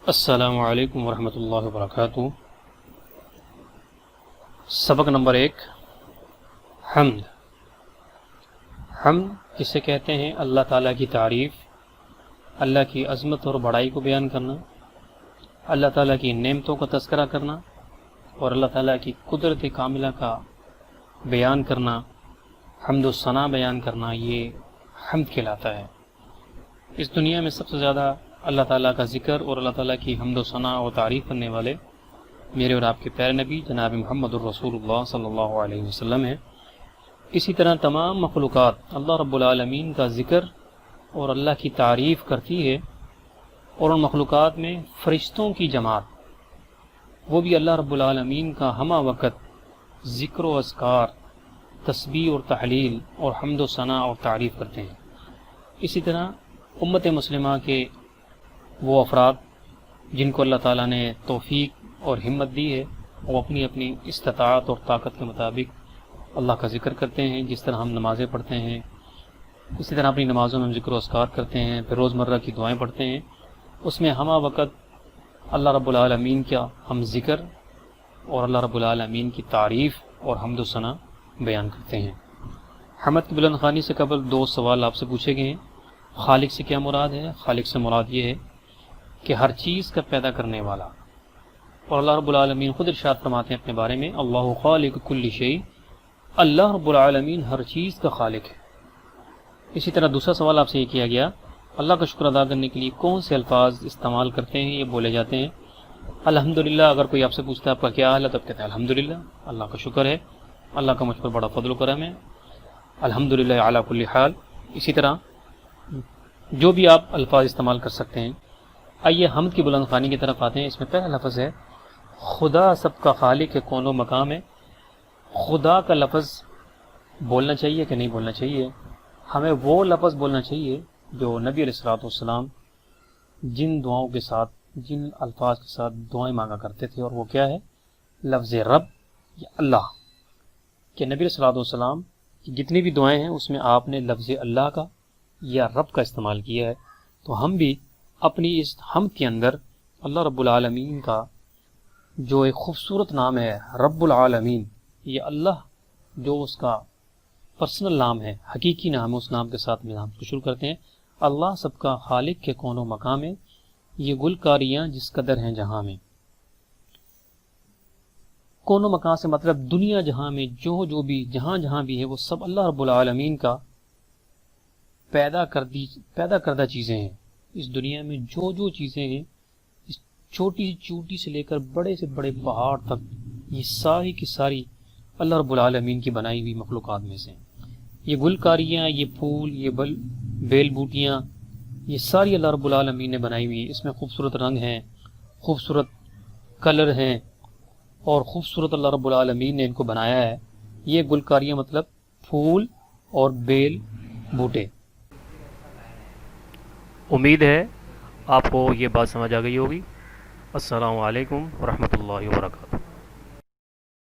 السلام علیکم ورحمۃ اللہ وبرکاتہ۔ سبق نمبر 1، حمد۔ حمد کسے کہتے ہیں؟ اللہ تعالیٰ کی تعریف، اللہ کی عظمت اور بڑائی کو بیان کرنا، اللہ تعالیٰ کی نعمتوں کا تذکرہ کرنا اور اللہ تعالیٰ کی قدرت کاملہ کا بیان کرنا، حمد و ثنا بیان کرنا، یہ حمد کہلاتا ہے۔ اس دنیا میں سب سے زیادہ اللہ تعالیٰ کا ذکر اور اللہ تعالیٰ کی حمد و ثنا اور تعریف کرنے والے میرے اور آپ کے پیارے نبی جناب محمد الرسول اللہ صلی اللہ علیہ وسلم ہیں۔ اسی طرح تمام مخلوقات اللہ رب العالمین کا ذکر اور اللہ کی تعریف کرتی ہے، اور ان مخلوقات میں فرشتوں کی جماعت وہ بھی اللہ رب العالمین کا ہمہ وقت ذکر و اذکار، تسبیح اور تحلیل اور حمد و ثنا اور تعریف کرتے ہیں۔ اسی طرح امت مسلمہ کے وہ افراد جن کو اللہ تعالیٰ نے توفیق اور ہمت دی ہے، وہ اپنی اپنی استطاعت اور طاقت کے مطابق اللہ کا ذکر کرتے ہیں۔ جس طرح ہم نمازیں پڑھتے ہیں، اسی طرح اپنی نمازوں میں ہم ذکر و اذکار کرتے ہیں، پھر روزمرہ کی دعائیں پڑھتے ہیں، اس میں ہمہ وقت اللہ رب العالمین کا ہم ذکر اور اللہ رب العالمین کی تعریف اور حمد و ثنا بیان کرتے ہیں۔ حمد کی بلند خوانی سے قبل 2 سوال آپ سے پوچھے گئے ہیں۔ خالق سے کیا مراد ہے؟ خالق سے مراد یہ ہے کہ ہر چیز کا پیدا کرنے والا، اور اللہ رب العالمین خود ارشاد فرماتے ہیں اپنے بارے میں، اللہ خالق کل شیء، اللہ رب العالمین ہر چیز کا خالق ہے۔ اسی طرح دوسرا سوال آپ سے یہ کیا گیا، اللہ کا شکر ادا کرنے کے لیے کون سے الفاظ استعمال کرتے ہیں، یہ بولے جاتے ہیں؟ الحمدللہ۔ اگر کوئی آپ سے پوچھتا ہے آپ کا کیا حال ہے، تب کہتے ہیں الحمدللہ، اللہ کا شکر ہے، اللہ کا مجھ پر بڑا فضل و کرم ہے، الحمدللہ علی کل حال۔ اسی طرح جو بھی آپ الفاظ استعمال کر سکتے ہیں۔ آئیے حمد کی بلند خوانی کی طرف آتے ہیں۔ اس میں پہلا لفظ ہے خدا سب کا خالق ہے، کون و مقام ہے۔ خدا کا لفظ بولنا چاہیے کہ نہیں بولنا چاہیے؟ ہمیں وہ لفظ بولنا چاہیے جو نبی علیہ الصلوۃ والسلام جن دعاؤں کے ساتھ، جن الفاظ کے ساتھ دعائیں مانگا کرتے تھے، اور وہ کیا ہے؟ لفظ رب یا اللہ۔ کہ نبی علیہ الصلوۃ والسلام کی جتنی بھی دعائیں ہیں اس میں آپ نے لفظ اللہ کا یا رب کا استعمال کیا ہے۔ تو ہم بھی اپنی اس حمد کے اندر اللہ رب العالمین کا جو ایک خوبصورت نام ہے رب العالمین، یہ اللہ جو اس کا پرسنل نام ہے، حقیقی نام ہے، اس نام کے ساتھ میں نام کو شروع کرتے ہیں۔ اللہ سب کا خالق کے کون و مقام ہے، یہ گلکاریاں جس قدر ہیں جہاں میں۔ کون و مقام سے مطلب دنیا جہاں میں جو بھی جہاں بھی ہے وہ سب اللہ رب العالمین کا پیدا کردہ چیزیں ہیں۔ اس دنیا میں جو چیزیں ہیں، اس چھوٹی سی چوٹی سے لے کر بڑے سے بڑے پہاڑ تک، یہ ساری کی ساری اللہ رب العالمین کی بنائی ہوئی مخلوقات میں سے ہیں۔ یہ گلکاریاں، یہ پھول، یہ بیل بوٹیاں، یہ ساری اللہ رب العالمین نے بنائی ہوئی ہیں۔ اس میں خوبصورت رنگ ہیں، خوبصورت کلر ہیں، اور خوبصورت اللہ رب العالمین نے ان کو بنایا ہے۔ یہ گلکاریاں مطلب پھول اور بیل بوٹے۔ امید ہے آپ کو یہ بات سمجھ آ گئی ہوگی۔ السلام علیکم ورحمۃ اللہ وبرکاتہ۔